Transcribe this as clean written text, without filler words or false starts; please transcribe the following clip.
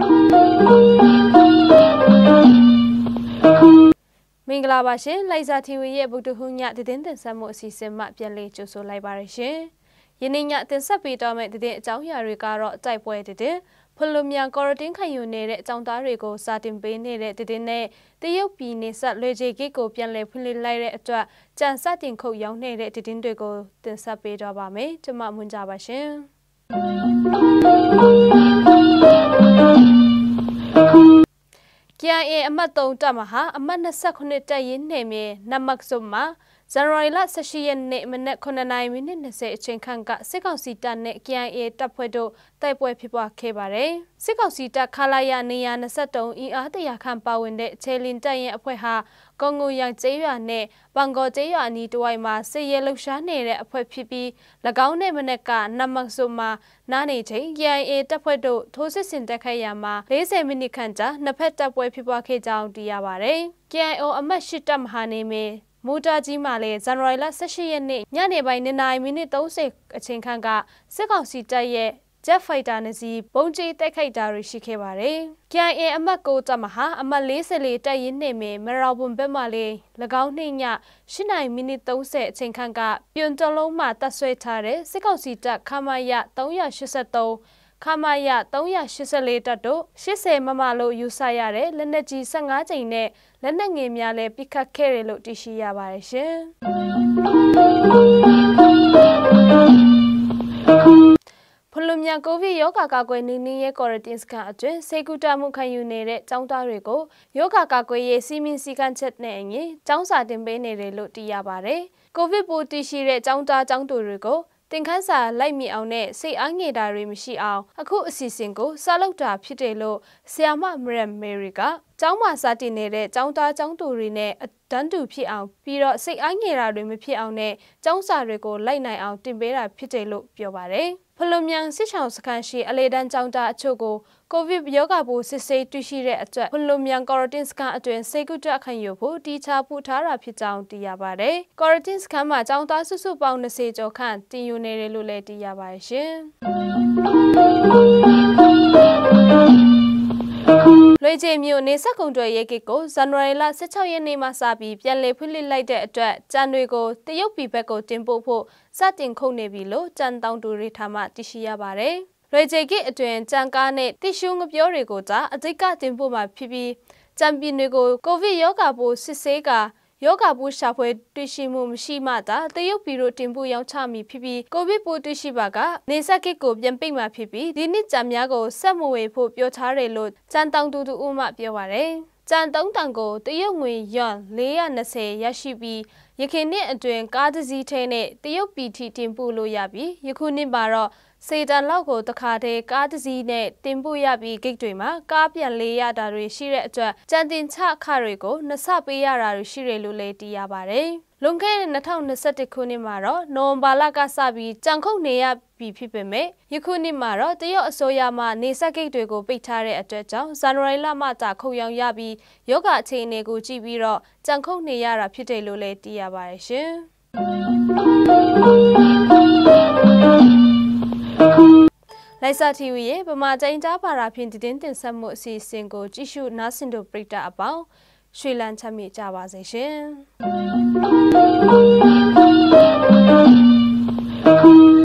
မင်္ဂလာပါရှင်လိုက်စာ TV ရဲ့ဗုဒ္ဓဟူးညသတင်းတင်ဆက်မှုအစီအစဉ်မှပြန်လည်ကြိုဆိုလိုက်ပါရရှင်ယနေ့ညတင်ဆက်ပေးတော့မယ့်သတင်းအကြောင်းအရာတွေကတော့တိုက်ပွဲသတင်းဖလူမြန်ကော်ရတင်းခံယူနေတဲ့အကြောင်းသားတွေကိုစာတင်ပေးနေတဲ့သတင်းနဲ့တရုတ်ပြည်နေဆက်လွေကြီးဂိတ်ကိုပြန်လည်ဖွင့်လှစ်လိုက်တဲ့အတွက်ကြံစတင်ခုတ်ရောက်နေတဲ့သတင်းတွေကိုတင်ဆက်ပေးတော့ပါမယ်ကျွန်မမွန်ကြပါရှင်KIA အမှတ်3တပ်မဟာအမှတ်29တပ်ရင်းနယ်မြေနမတ်ဆုမှာဇန်နဝါရီလ18ရက်နေ့မနက်9:20အချိန်ခန့်ကစစ်ကောင်စီတပ်နဲ့ KIA တပ်ဖွဲ့တို့တိုက်ပွဲဖြစ်ပွားခဲ့ပါတယ်။စစ်ကောင်စီတပ်ခလာရနေရ23အင်အား100ခန့်ပါဝင်တဲ့ချေလင်တပ်ရင်အဖွဲ့ဟာကွန်ဂိုရိုင်ကျေးရွာနဲ့ဘန်ဂေါ်ကျေးရွာအနီးတစ်ဝိုက်မှာစစ်ရဲလှုပ်ရှားနေတဲ့အဖွဲ့ဖြစ်ပြီး၎င်းနဲ့မနက်ကနမတ်ဆုမှာနားနေချိန် KIA တပ်ဖွဲ့တို့ထိုးစစ်ဆင်တိုက်ခိုက်ရာမှာ40မိနစ်ခန့်ကြာနှစ်ဖက်တပ်ပွဲဖြစ်ပွားခဲ့ကြောင်းသိရပါတယ်။ KIO အမှတ်8တပ်မဟာနေမြေမူတာကြီးမှာလည်းဇန်နဝါရီလ18ရက်နေ့ညနေပိုင်း9:30အချိန်ခန့်ကစစ်ကောင်စီတပ်ရဲ့ဂျက်ဖိုက်တာနှစ်စီးပုံကျဲတိုက်ခိုက်တာတွေရှိခဲ့ပါတယ်။ KIA အမှတ်9တပ်မဟာအမှတ်44တပ်ရင်းနေမြေမရောဘွန်ဘက်မှလည်း၎င်းနှင့်ည8:30အချိန်ခန့်ကပြွန်တလုံးမှတပ်ဆွဲထားတဲ့စစ်ကောင်စီတပ်ခမာယ383ခမာယ384တပ်တို့80မမလို့ယူဆရတဲ့လက်နက်ကြီး15ကြိမ်နဲ့လက်နက်ငယ်များလည်းပစ်ခတ်ခဲ့တယ်လို့သိရှိရပါတယ်ရှင်။ဖလူမြန်ကိုဗစ်ရောဂါကာကွယ်နေနေရဲ့ quarantine စခန်းအတွင်းစေကူတာမှုခံယူနေတဲ့ចောင်းသားတွေကိုရောဂါကာကွယ်ရေးစီမင်းစည်းကမ်းချက်နဲ့အညီចောင်းစာတင်ပေးနေတယ်လို့သိရပါတယ်။ကိုဗစ်ပိုးသိရှိတဲ့ចောင်းသားចောင်းသူတွေကိုတင်ခန်းစာလိုက်မိအောင်နဲ့စိတ်အားငယ်တာတွေမရှိအောင်အခုအစီအစဉ်ကိုစလုပ်တာဖြစ်တယ်လို့ဆရာမမရမေရီကကျောင်းမှာစတင်နေတဲ့ကျောင်းသားကျောင်းသူတွေနဲ့တန်းတူဖြစ်အောင်ပြီးတော့စိတ်အားငယ်တာတွေမဖြစ်အောင်နဲ့ကျောင်းစာတွေကိုလိုက်နိုင်အောင်တင်ပေးတာဖြစ်တယ်လို့ပြောပါတယ်။ဖလူမြန်စစ်ဆောင်စခန်းရှိအလေတန်းကျောင်းသားအချို့ကိုကိုဗစ်ရောဂါပိုးစစ်ဆေးတွေ့ရှိတဲ့အတွက်ဖလူမြန်ကွာရတင်းစခန်းအတွင်းစေကူတာခံယူဖို့တီချာပို့ထားတာဖြစ်ကြောင်းသိရပါတယ်။ကွာရတင်းစခန်းမှာကျောင်းသားစုစုပေါင်း20ကျော်ခန့်တင်ယူနေတယ်လို့လည်းသိရပါတယ်ရှင်။လွေကျေမြို့နေဆက်ကုံတွေရဲကိတ်ကိုဇန်နဝါရီလ16ရက်နေ့မှစပြီးပြန်လည်ဖွင့်လှစ်လိုက်တဲ့အတွက်ကြံတွေကိုတရုတ်ပြည်ဘက်ကိုတင်ပို့ဖို့စတင်ခုန်နေပြီလို့ကြံတောင်တူတွေထားမှသိရှိရပါတယ်။လွေကျေကိတ်အတွင်ကြံကားနဲ့တိရှုငပြောတွေကိုသာအဓိကတင်ပို့မှာဖြစ်ပြီးကြံပြည်တွေကိုကိုဗစ်ရောဂါပိုးစစ်ဆေးကယောဂပိုးရှာဖွေတွေ့ရှိမှုမရှိမှသာတရုတ်ပြည်တို့တင်ပို့ရောင်းချမည်ဖြစ်ပြီးကိုဗစ်ပိုးတွေ့ရှိပါကနေဆက်ကိတ်ကိုပြန်ပိတ်မှာဖြစ်ပြီးဒီနှစ်ကြံများကိုဆက်မဝေဖို့ပြောထားတယ်လို့ကြံတောင်တူဦးမှပြောပါတယ်။ကြံ3တန်ကိုတရုတ်ငွေယွမ်420ရရှိပြီးယခင်နှစ်အတွင်းကားတစ်စီးထဲနဲ့တရုတ်ပြည်ထိတင်ပို့လို့ရပြီးယခုနှစ်မှာတော့စေတန်လောက်ကိုတခါတည်းကားတစ်စီးနဲ့တင်ပို့ရပြီးဂိတ်တွေမှာကားပြန်လေးရတာတွေရှိတဲ့အတွက်ကြံတင်ချခတွေကိုနှစ်ဆပေးရတာတွေရှိတယ်လို့လည်းသိရပါတယ်။လွန်ခဲ့တဲ့2021ခုနှစ်မှာတော့နိုဝင်ဘာလကစပြီးကြံခုတ်နေရပြီဖြစ်ပေမဲ့ယခုနှစ်မှာတော့တရုတ်အစိုးရမှနေဆက်ဂိတ်တွေကိုပိတ်ထားတဲ့အတွက်ကြောင့်ဇန်နဝါရီလမှတာခုတ်ရောင်ရပြီးယောဂအခြေအနေကိုကြည့်ပြီးတော့ကြံခုတ်နေရတာဖြစ်တယ်လို့လည်းသိရပါတယ်ရှင်။လိုက်စာ TV ရဲ့ဗမာတိုင်းကြားပါရာဖြင့်တင်ဆက်မှုအစီအစဉ်ကိုကြည့်ရှုနားဆင်တို့ပရိသတ်အပေါင်းရွှေလန်းချမ်းမြေ့ကြပါစေရှင်။